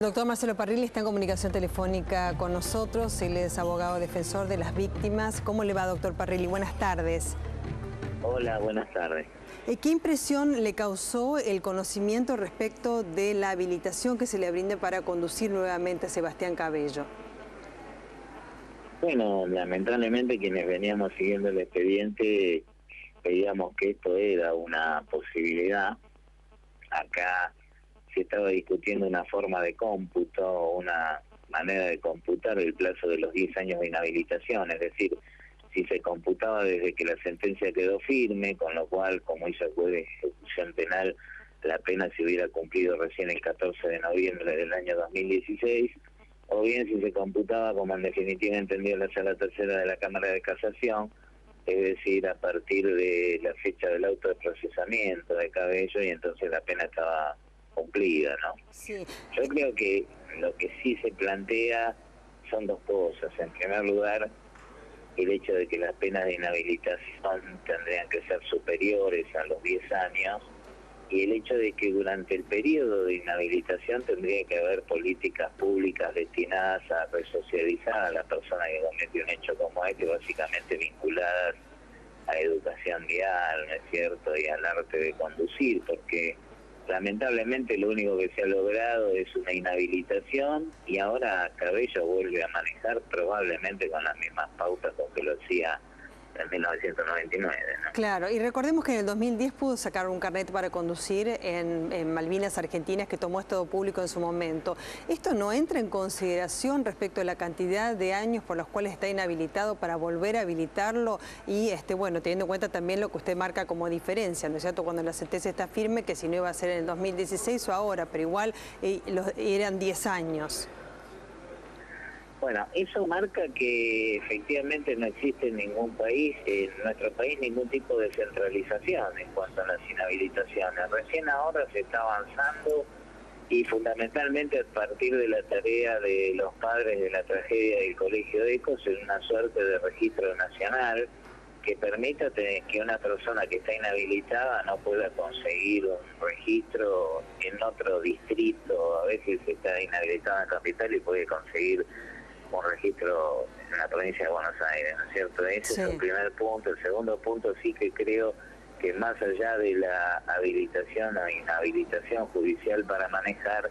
Doctor Marcelo Parrilli está en comunicación telefónica con nosotros. Él es abogado defensor de las víctimas. ¿Cómo le va, doctor Parrilli? Buenas tardes. Hola, buenas tardes. ¿Qué impresión le causó el conocimiento respecto de la habilitación que se le brinde para conducir nuevamente a Sebastián Cabello? Bueno, lamentablemente quienes veníamos siguiendo el expediente veíamos que esto era una posibilidad. Acá se estaba discutiendo una forma de cómputo, una manera de computar el plazo de los 10 años de inhabilitación, es decir, si se computaba desde que la sentencia quedó firme, con lo cual, como hizo el juez de ejecución penal, la pena se hubiera cumplido recién el 14 de noviembre del año 2016, o bien si se computaba, como en definitiva entendió la Sala Tercera de la Cámara de Casación, es decir, a partir de la fecha del auto de procesamiento de Cabello, y entonces la pena estaba cumplida, ¿no? Sí. Yo creo que lo que sí se plantea son dos cosas. En primer lugar, el hecho de que las penas de inhabilitación tendrían que ser superiores a los 10 años, y el hecho de que durante el periodo de inhabilitación tendría que haber políticas públicas destinadas a resocializar a la persona que cometió un hecho como este, básicamente vinculadas a educación vial, ¿no es cierto?, y al arte de conducir, porque lamentablemente lo único que se ha logrado es una inhabilitación, y ahora Cabello vuelve a manejar probablemente con las mismas pautas con que lo hacía en 1999, ¿no? Claro, y recordemos que en el 2010 pudo sacar un carnet para conducir en Malvinas Argentinas, que tomó Estado Público en su momento. ¿Esto no entra en consideración respecto a la cantidad de años por los cuales está inhabilitado para volver a habilitarlo? Y bueno, teniendo en cuenta también lo que usted marca como diferencia, ¿no es cierto?, cuando la sentencia está firme, que si no iba a ser en el 2016 o ahora, pero igual eran 10 años. Bueno, eso marca que efectivamente no existe en ningún país, en nuestro país, ningún tipo de centralización en cuanto a las inhabilitaciones. Recién ahora se está avanzando, y fundamentalmente a partir de la tarea de los padres de la tragedia del Colegio Ecos, en una suerte de registro nacional que permita que una persona que está inhabilitada no pueda conseguir un registro en otro distrito. A veces está inhabilitada en Capital y puede conseguir un registro en la provincia de Buenos Aires, ¿no es cierto? Ese Sí. es el primer punto. El segundo punto, sí que creo que más allá de la habilitación o inhabilitación judicial para manejar,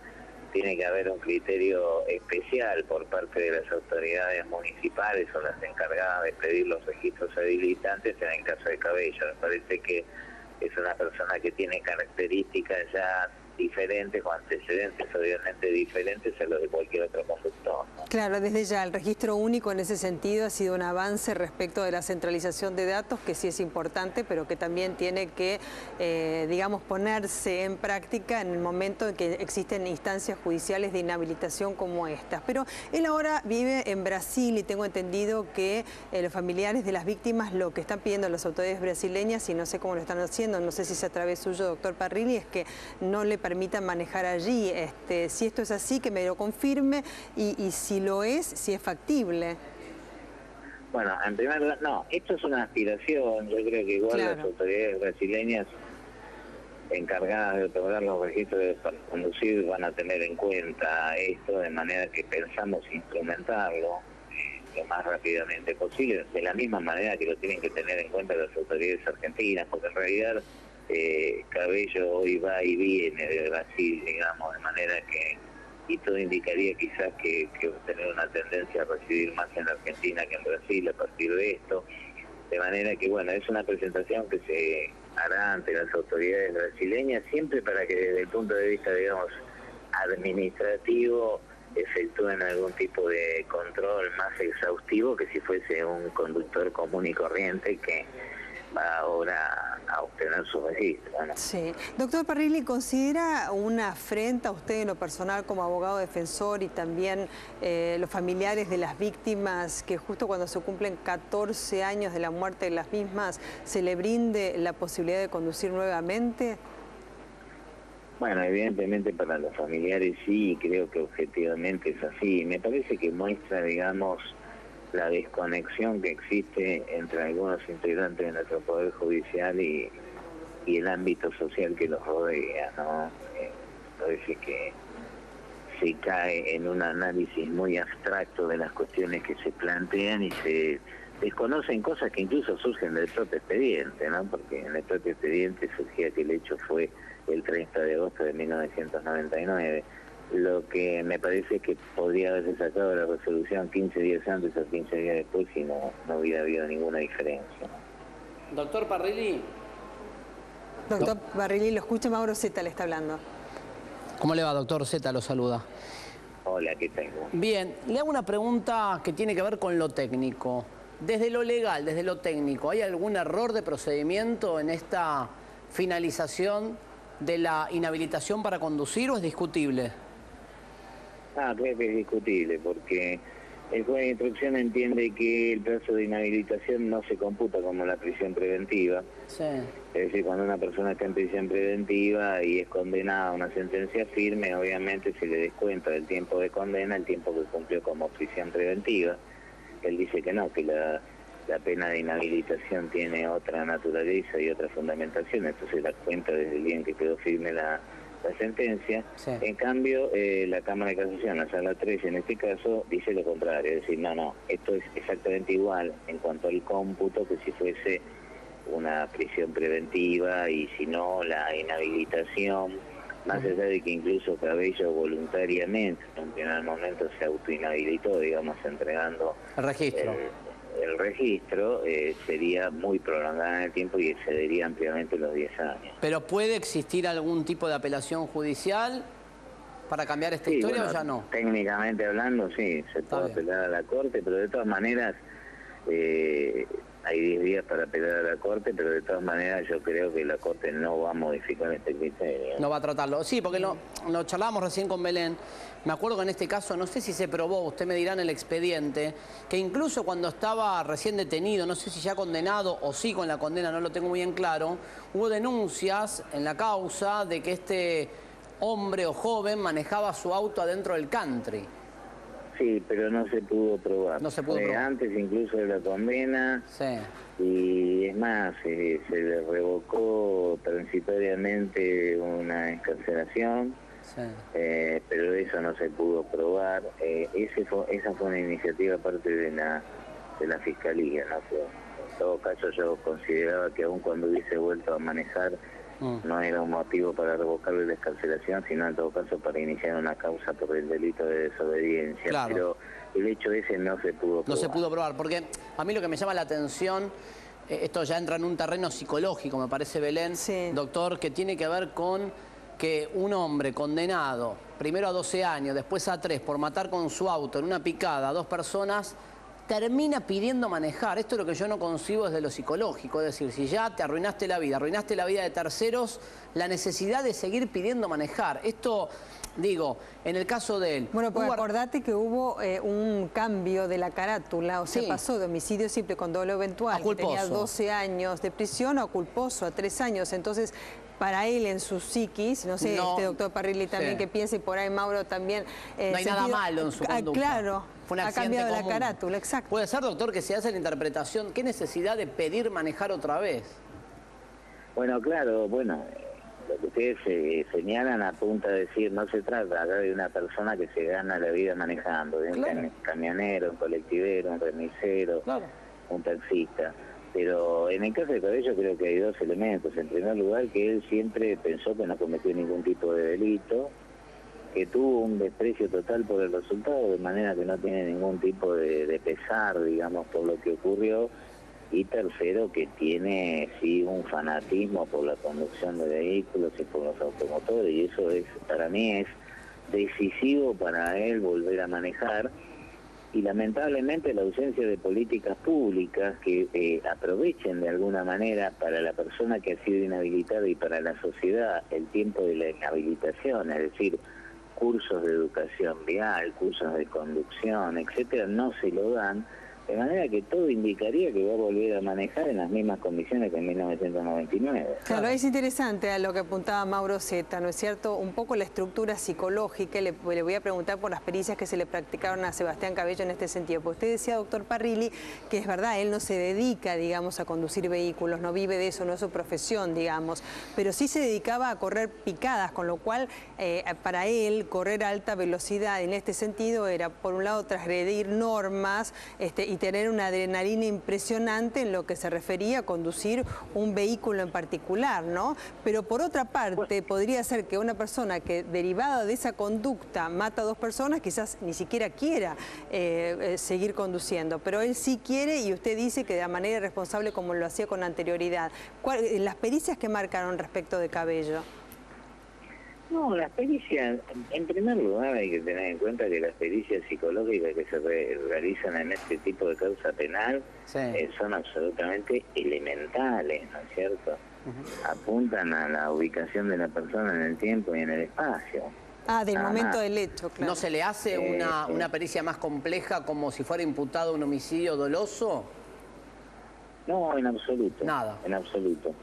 tiene que haber un criterio especial por parte de las autoridades municipales o las encargadas de pedir los registros habilitantes en el caso de Cabello. Me parece que es una persona que tiene características ya diferentes, o antecedentes obviamente diferentes a los de cualquier otro conductor, ¿no? Claro, desde ya el registro único en ese sentido ha sido un avance respecto de la centralización de datos, que sí es importante, pero que también tiene que, digamos, ponerse en práctica en el momento en que existen instancias judiciales de inhabilitación como estas. Pero él ahora vive en Brasil y tengo entendido que los familiares de las víctimas lo que están pidiendo a las autoridades brasileñas, y no sé cómo lo están haciendo, no sé si es a través suyo, doctor Parrilli, es que no le permitan manejar allí. Si esto es así, que me lo confirme, y si lo es, si es factible. Bueno, en primer lugar, no, esto es una aspiración. Yo creo que igual Claro. las autoridades brasileñas encargadas de otorgar los registros de conducir van a tener en cuenta esto, de manera que pensamos instrumentarlo lo más rápidamente posible, de la misma manera que lo tienen que tener en cuenta las autoridades argentinas, porque en realidad Cabello hoy va y viene de Brasil, digamos, de manera que, y todo indicaría quizás que va a tener una tendencia a residir más en la Argentina que en Brasil a partir de esto, de manera que, bueno, es una presentación que se hará ante las autoridades brasileñas, siempre para que desde el punto de vista, digamos, administrativo, efectúen algún tipo de control más exhaustivo que si fuese un conductor común y corriente que va ahora a obtener su registro, ¿no? Sí. Doctor Parrilli, ¿considera una afrenta a usted en lo personal como abogado defensor y también los familiares de las víctimas que justo cuando se cumplen 14 años de la muerte de las mismas se le brinde la posibilidad de conducir nuevamente? Bueno, evidentemente para los familiares sí, creo que objetivamente es así. Me parece que muestra, digamos, la desconexión que existe entre algunos integrantes de nuestro Poder Judicial y el ámbito social que los rodea, ¿no? Parece que se cae en un análisis muy abstracto de las cuestiones que se plantean y se desconocen cosas que incluso surgen del propio expediente, ¿no? Porque en el propio expediente surgía que el hecho fue el 30 de agosto de 1999. Lo que me parece que podría haberse sacado la resolución 15 días antes o 15 días después y no hubiera habido ninguna diferencia. Doctor Parrilli. Doctor Parrilli, lo escucha, Mauro Zeta le está hablando. ¿Cómo le va, doctor? Zeta lo saluda. Hola, ¿qué tengo? Bien, le hago una pregunta que tiene que ver con lo técnico. Desde lo legal, desde lo técnico, ¿hay algún error de procedimiento en esta finalización de la inhabilitación para conducir o es discutible? Creo que es discutible, porque el juez de instrucción entiende que el plazo de inhabilitación no se computa como la prisión preventiva. Sí. Es decir, cuando una persona está en prisión preventiva y es condenada a una sentencia firme, obviamente se le descuenta del tiempo de condena el tiempo que cumplió como prisión preventiva. Él dice que no, que la pena de inhabilitación tiene otra naturaleza y otra fundamentación, entonces la cuenta desde el día en que quedó firme la sentencia. Sí. En cambio, la Cámara de Casación, la Sala 3 en este caso, dice lo contrario, es decir, no, esto es exactamente igual en cuanto al cómputo que si fuese una prisión preventiva y si no, la inhabilitación, más allá de que incluso Cabello voluntariamente en un primer momento se autoinhabilitó, digamos, entregando el registro. El registro sería muy prolongada en el tiempo y excedería ampliamente los 10 años. ¿Pero puede existir algún tipo de apelación judicial para cambiar esta historia o ya no? Técnicamente hablando, sí, se puede apelar a la Corte, pero de todas maneras hay 10 días para apelar a la Corte, pero de todas maneras yo creo que la Corte no va a modificar este criterio. No va a tratarlo. Sí, porque lo charlábamos recién con Belén. Me acuerdo que en este caso, no sé si se probó, usted me dirá en el expediente, que incluso cuando estaba recién detenido, no sé si ya condenado o sí con la condena, no lo tengo muy en claro, hubo denuncias en la causa de que este hombre o joven manejaba su auto adentro del country. Sí, pero no se pudo probar. No se pudo probar. Antes incluso de la condena. Sí. Y es más, se le revocó transitoriamente una excarcelación. Sí. Pero eso no se pudo probar. Esa fue una iniciativa parte de la Fiscalía, ¿no? En todo caso yo consideraba que aun cuando hubiese vuelto a manejar no era un motivo para revocarle la excarcelación, sino en todo caso para iniciar una causa por el delito de desobediencia. Claro. Pero el hecho ese no se pudo probar. No se pudo probar, porque a mí lo que me llama la atención, esto ya entra en un terreno psicológico, me parece, Belén, sí, doctor, que tiene que ver con que un hombre condenado, primero a 12 años, después a 3, por matar con su auto en una picada a 2 personas, termina pidiendo manejar. Esto es lo que yo no concibo desde lo psicológico. Es decir, si ya te arruinaste la vida de terceros, la necesidad de seguir pidiendo manejar. Esto, digo, en el caso de él... Bueno, pues acordate que hubo un cambio de la carátula, o sea, sí, pasó de homicidio simple con dolo eventual, que tenía 12 años de prisión, a culposo, a 3 años. Entonces, para él en su psiquis, no sé, este doctor Parrilli también, sí, que piense, y por ahí Mauro también... no hay nada malo en su conducta. Claro, fue un ha cambiado común. La carátula, exacto. Puede ser, doctor, que se hace la interpretación, ¿qué necesidad de pedir manejar otra vez? Bueno, claro, lo que ustedes señalan apunta a decir, no se trata acá de una persona que se gana la vida manejando, de un camionero, un colectivero, un remisero, un taxista. Pero en el caso de Cabello creo que hay 2 elementos. En primer lugar, que él siempre pensó que no cometió ningún tipo de delito, que tuvo un desprecio total por el resultado, de manera que no tiene ningún tipo de pesar, digamos, por lo que ocurrió. Y tercero, que tiene sí un fanatismo por la conducción de vehículos y por los automotores, y eso para mí es decisivo para él volver a manejar. Y lamentablemente la ausencia de políticas públicas que aprovechen de alguna manera para la persona que ha sido inhabilitada y para la sociedad el tiempo de la inhabilitación, es decir, cursos de educación vial, cursos de conducción, etcétera, no se lo dan, De manera que todo indicaría que va a volver a manejar en las mismas condiciones que en 1999. Claro, es interesante a lo que apuntaba Mauro Zeta, ¿no es cierto? Un poco la estructura psicológica, le voy a preguntar por las pericias que se le practicaron a Sebastián Cabello en este sentido. Porque usted decía, doctor Parrilli, que es verdad, él no se dedica, digamos, a conducir vehículos, no vive de eso, no es su profesión, digamos, pero sí se dedicaba a correr picadas, con lo cual para él correr a alta velocidad en este sentido era, por un lado, transgredir normas y tener una adrenalina impresionante en lo que se refería a conducir un vehículo en particular, ¿no? Pero por otra parte, podría ser que una persona que derivada de esa conducta mata a dos personas, quizás ni siquiera quiera seguir conduciendo, pero él sí quiere, y usted dice que de la manera irresponsable como lo hacía con anterioridad. Las pericias que marcaron respecto de Cabello. No, las pericias, en primer lugar hay que tener en cuenta que las pericias psicológicas que se realizan en este tipo de causa penal son absolutamente elementales, ¿no es cierto? Apuntan a la ubicación de la persona en el tiempo y en el espacio. Ah, del momento del hecho, claro. ¿No se le hace una pericia más compleja como si fuera imputado un homicidio doloso? No, en absoluto. Nada. En absoluto.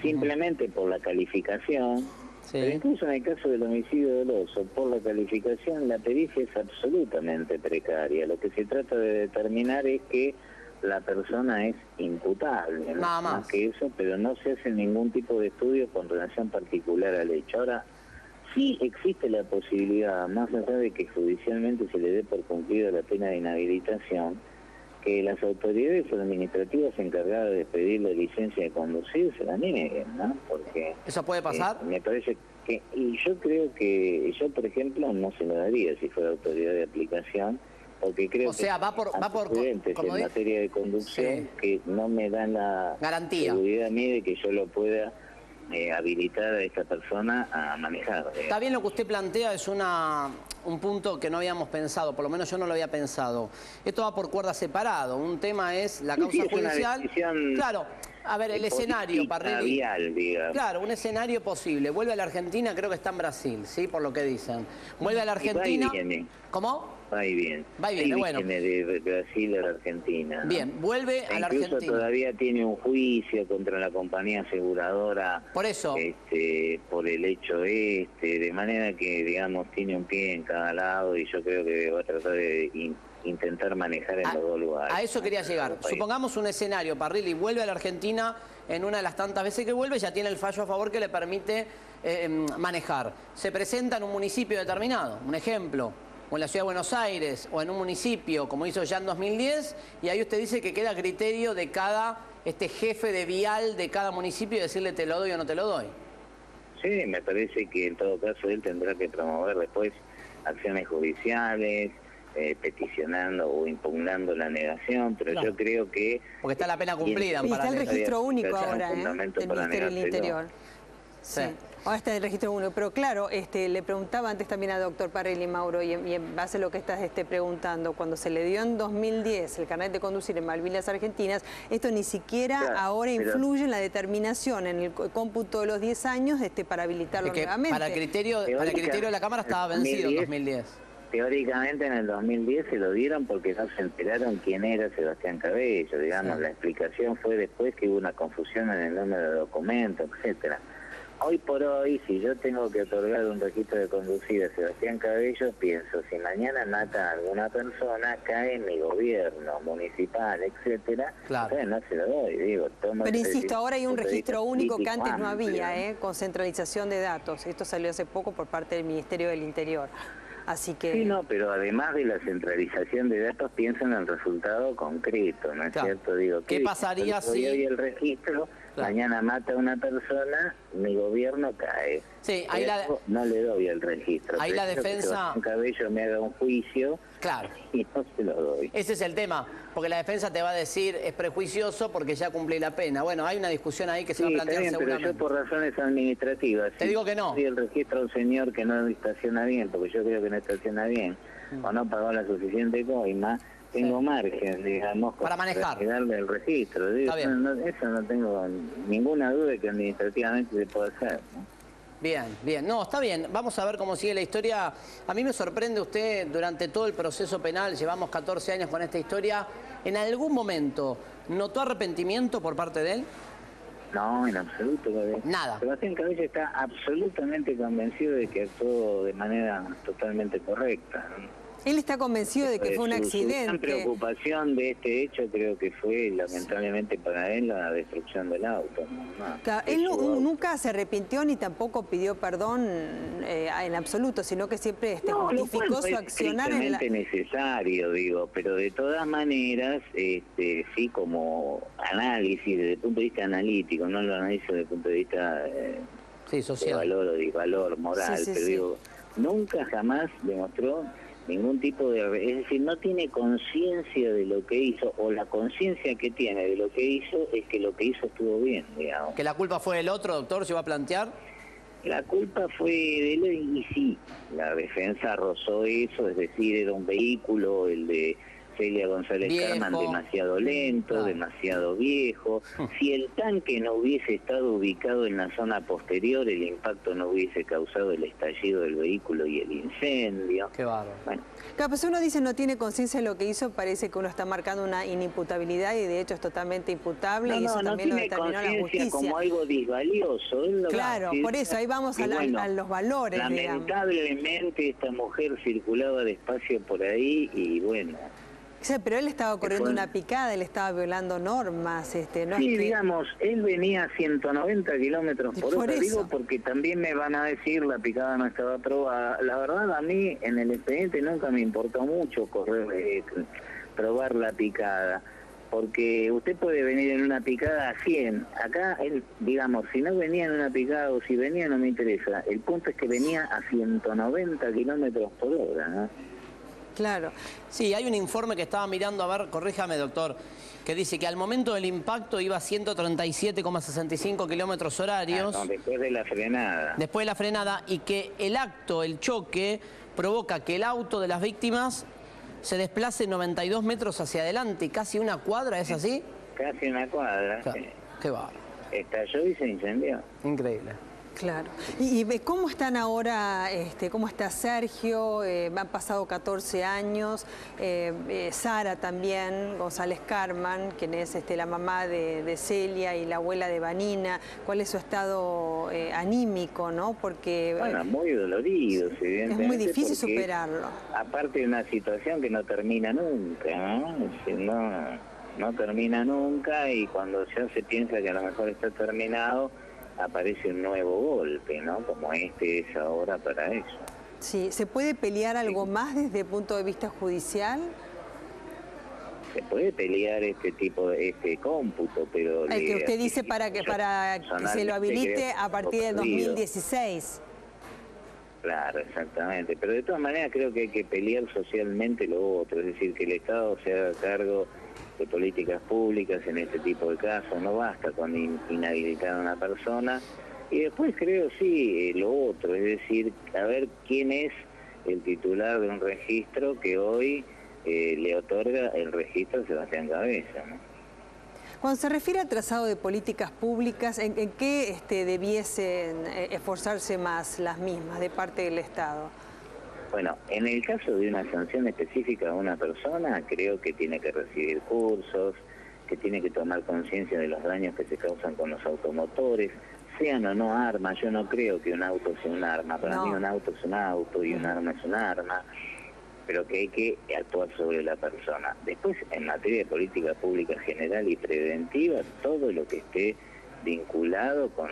Simplemente por la calificación. Pero incluso en el caso del homicidio doloso, por la calificación, la pericia es absolutamente precaria. Lo que se trata de determinar es que la persona es imputable, nada más que eso, pero no se hace ningún tipo de estudio con relación particular al hecho. Ahora, sí existe la posibilidad, más allá de que judicialmente se le dé por cumplida la pena de inhabilitación, que las autoridades administrativas encargadas de pedir la licencia de conducir se la nieguen, ¿no? Porque ¿eso puede pasar? Me parece que, y yo creo que yo, por ejemplo, no se lo daría si fuera autoridad de aplicación, porque creo que va por en materia de conducción que no me dan la garantía, seguridad a mí de que yo lo pueda habilitar a esta persona a manejar. Está bien lo que usted plantea, es un punto que no habíamos pensado, por lo menos yo no lo había pensado. Esto va por cuerda separado, un tema es la causa judicial. Claro, a ver, el escenario, Parrilli. Claro, un escenario posible. Vuelve a la Argentina, creo que está en Brasil, ¿sí? Por lo que dicen. Vuelve a la Argentina. ¿Cómo? Va y viene. Va y viene, bueno. Viene de Brasil a la Argentina, ¿no? Bien, vuelve a la Argentina. Incluso todavía tiene un juicio contra la compañía aseguradora. Por eso. Por el hecho de manera que, digamos, tiene un pie en cada lado y yo creo que va a tratar de intentar manejar en los dos lugares. A eso quería llegar. Supongamos un escenario, Parrilli vuelve a la Argentina en una de las tantas veces que vuelve, ya tiene el fallo a favor que le permite manejar. Se presenta en un municipio determinado, un ejemplo, o en la Ciudad de Buenos Aires, o en un municipio, como hizo ya en 2010, y ahí usted dice que queda a criterio de cada jefe de vial de cada municipio decirle te lo doy o no te lo doy. Sí, me parece que en todo caso él tendrá que promover después acciones judiciales, peticionando o impugnando la negación, pero yo creo que... Porque está la pena cumplida. Y está el registro único ahora, del Ministerio del Interior. Sí. Ahora está el registro único, pero claro, le preguntaba antes también al doctor Parrilli, Mauro, y en base a lo que estás preguntando, cuando se le dio en 2010 el carnet de conducir en Malvinas Argentinas, esto ni siquiera ahora influye en la determinación, en el cómputo de los 10 años para habilitarlo nuevamente. Para el criterio de la Cámara estaba vencido en 2010. Teóricamente en el 2010 se lo dieron porque no se enteraron quién era Sebastián Cabello, digamos, la explicación fue después que hubo una confusión en el número de documentos, etcétera. Hoy por hoy, si yo tengo que otorgar un registro de conducir a Sebastián Cabello, pienso, si mañana mata a alguna persona, cae en mi gobierno municipal, etcétera, entonces no se lo doy, digo. Pero insisto, ahora hay un registro único que antes no había, con centralización de datos. Esto salió hace poco por parte del Ministerio del Interior. Así que... Sí, no, pero además de la centralización de datos, piensan en el resultado concreto, ¿no es cierto? Digo, ¿qué pasaría si hoy el registro, mañana mata a una persona, mi gobierno cae? Sí, ahí no le doy el registro. Ahí la defensa... Que Cabello me haga un juicio, claro, y no se lo doy. Ese es el tema, porque la defensa te va a decir es prejuicioso porque ya cumplí la pena. Bueno, hay una discusión ahí que se va a plantear seguramente. Pero yo por razones administrativas... Te digo que no. Si el registro a un señor que no estaciona bien, porque yo creo que no estaciona bien, o no pagó la suficiente coima, tengo margen, digamos, para manejar. Darle el registro. Digo, eso no tengo ninguna duda de que administrativamente se puede hacer, ¿no? Bien, bien. No, está bien. Vamos a ver cómo sigue la historia. A mí me sorprende usted durante todo el proceso penal, llevamos 14 años con esta historia. ¿En algún momento notó arrepentimiento por parte de él? No, en absoluto. Nada. Sebastián Cabello está absolutamente convencido de que actuó de manera totalmente correcta, ¿no? Él está convencido de que fue un accidente. Su gran preocupación de este hecho creo que fue, lamentablemente para él, la destrucción del auto. Claro, él nunca se arrepintió ni tampoco pidió perdón en absoluto, sino que siempre justificó su accionar. Es necesario, digo, pero de todas maneras, sí, como análisis, desde el punto de vista analítico, no lo analizo desde el punto de vista social. De valor o de valor moral, pero digo, nunca jamás demostró ningún tipo de... Es decir, no tiene conciencia de lo que hizo, o la conciencia que tiene de lo que hizo es que lo que hizo estuvo bien, digamos. ¿Que la culpa fue del otro, doctor, se va a plantear? La culpa fue de él y sí, la defensa rozó eso, es decir, era un vehículo, el de Celia González Carman, demasiado lento, demasiado viejo. Si el tanque no hubiese estado ubicado en la zona posterior, el impacto no hubiese causado el estallido del vehículo y el incendio. Qué bárbaro. Bueno. Claro, pues uno dice no tiene conciencia de lo que hizo, parece que uno está marcando una inimputabilidad y de hecho es totalmente imputable y eso también lo determinó la justicia. Como algo disvalioso. Claro, por eso ahí vamos a los valores. Lamentablemente esta mujer circulaba despacio por ahí y bueno... Sí, pero él estaba corriendo una picada, él estaba violando normas. No sí, digamos, él venía a 190 kilómetros por hora, digo, porque también me van a decir la picada no estaba aprobada. La verdad, a mí en el expediente nunca me importó mucho probar la picada, porque usted puede venir en una picada a 100. Acá, él, digamos, si no venía en una picada o si venía no me interesa. El punto es que venía a 190 kilómetros por hora, ¿no? Claro. Sí, hay un informe que estaba mirando, a ver, corríjame, doctor, que dice que al momento del impacto iba a 137,65 kilómetros horarios. No, después de la frenada. Después de la frenada, y que el choque, provoca que el auto de las víctimas se desplace 92 metros hacia adelante, casi una cuadra, ¿es así? Casi una cuadra, claro. Sí. Qué bárbaro. Estalló y se incendió. Increíble. Claro. ¿Y cómo están ahora, cómo está Sergio? Han pasado 14 años, Sara también, González Carman, quien es la mamá de Celia y la abuela de Vanina. ¿Cuál es su estado anímico, no? Porque... Bueno, muy doloridos, evidentemente. Es muy difícil superarlo. Aparte de una situación que no termina nunca, ¿no? No termina nunca y cuando ya se piensa que a lo mejor está terminado, aparece un nuevo golpe, ¿no? Como este es ahora para eso. Sí, ¿se puede pelear algo más desde el punto de vista judicial? Se puede pelear este tipo de cómputo, pero... El que usted dice para que se lo habilite a partir del 2016. Claro, exactamente. Pero de todas maneras creo que hay que pelear socialmente lo otro, es decir, que el Estado se haga cargo de políticas públicas en este tipo de casos. No basta con inhabilitar a una persona. Y después creo, sí, lo otro, es decir, a ver quién es el titular de un registro que hoy le otorga el registro a Sebastián Cabello, ¿no? Cuando se refiere a trazado de políticas públicas, ¿en qué debiesen esforzarse más las mismas de parte del Estado? Bueno, en el caso de una sanción específica a una persona, creo que tiene que recibir cursos, que tiene que tomar conciencia de los daños que se causan con los automotores, sean o no armas. Yo no creo que un auto sea un arma. Para mí un auto es un auto y un arma es un arma, pero que hay que actuar sobre la persona. Después, en materia de política pública general y preventiva, todo lo que esté vinculado con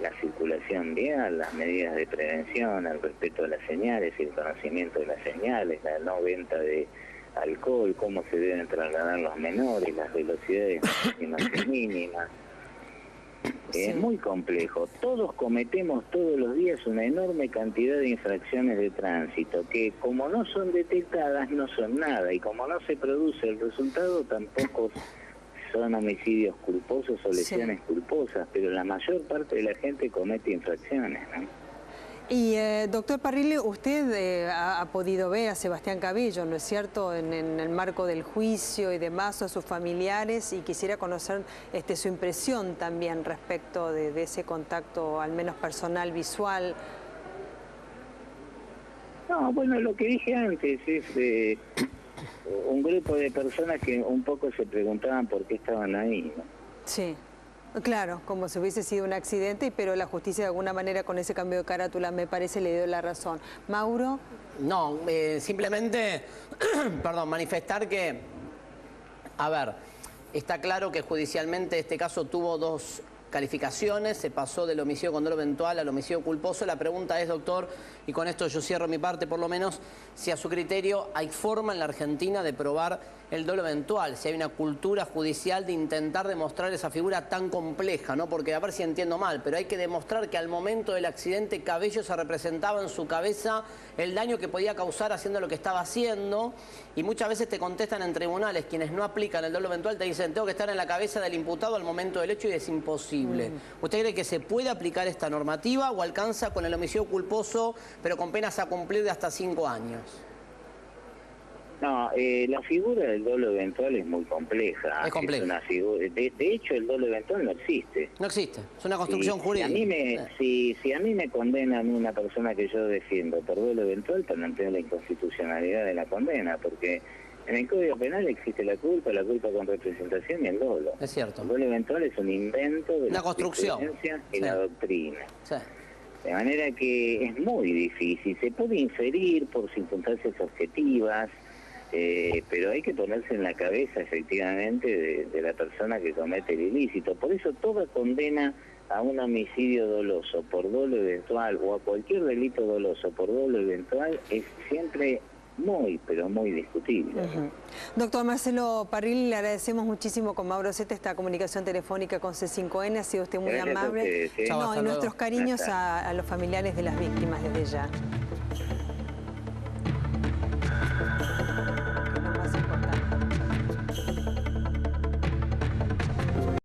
la circulación vial, las medidas de prevención, el respeto a las señales, el conocimiento de las señales, la no venta de alcohol, cómo se deben trasladar los menores, las velocidades máximas y mínimas. Sí. Es muy complejo. Todos cometemos todos los días una enorme cantidad de infracciones de tránsito que, como no son detectadas, no son nada, y como no se produce el resultado, tampoco son homicidios culposos o lesiones culposas, pero la mayor parte de la gente comete infracciones, ¿no? Y doctor Parrilli, usted ha podido ver a Sebastián Cabello, ¿no es cierto?, en el marco del juicio y demás, a sus familiares, y quisiera conocer su impresión también respecto de ese contacto, al menos personal, visual. No, bueno, lo que dije antes es un grupo de personas que un poco se preguntaban por qué estaban ahí, ¿no? Sí. Claro, como si hubiese sido un accidente, pero la justicia de alguna manera con ese cambio de carátula me parece le dio la razón. ¿Mauro? No, simplemente, perdón, manifestar que, a ver, está claro que judicialmente este caso tuvo dos calificaciones, se pasó del homicidio con dolo eventual al homicidio culposo. La pregunta es, doctor, y con esto yo cierro mi parte por lo menos, si a su criterio hay forma en la Argentina de probar el dolo eventual, si hay una cultura judicial de intentar demostrar esa figura tan compleja, ¿no? Porque a ver si entiendo mal, pero hay que demostrar que al momento del accidente Cabello se representaba en su cabeza el daño que podía causar haciendo lo que estaba haciendo, y muchas veces te contestan en tribunales, quienes no aplican el dolo eventual te dicen, tengo que estar en la cabeza del imputado al momento del hecho, y es imposible. ¿Usted cree que se puede aplicar esta normativa o alcanza con el homicidio culposo, pero con penas a cumplir de hasta 5 años? No, la figura del dolo eventual es muy compleja. Es compleja. Es una figura, de hecho, el dolo eventual no existe. No existe, es una construcción jurídica. Si a mí me condenan una persona que yo defiendo por dolo eventual, planteo la inconstitucionalidad de la condena, porque en el Código Penal existe la culpa con representación y el dolo. Es cierto. El dolo eventual es un invento de la construcción y la doctrina. Sí. De manera que es muy difícil. Se puede inferir por circunstancias objetivas, pero hay que ponerse en la cabeza efectivamente de la persona que comete el ilícito. Por eso toda condena a un homicidio doloso por dolo eventual o a cualquier delito doloso por dolo eventual es siempre muy, pero muy discutible. Doctor Marcelo Parrilli, le agradecemos muchísimo con Mauro Zeta esta comunicación telefónica con C5N, ha sido usted muy amable. Ustedes, ¿eh? No, y nuestros cariños a los familiares de las víctimas desde ya.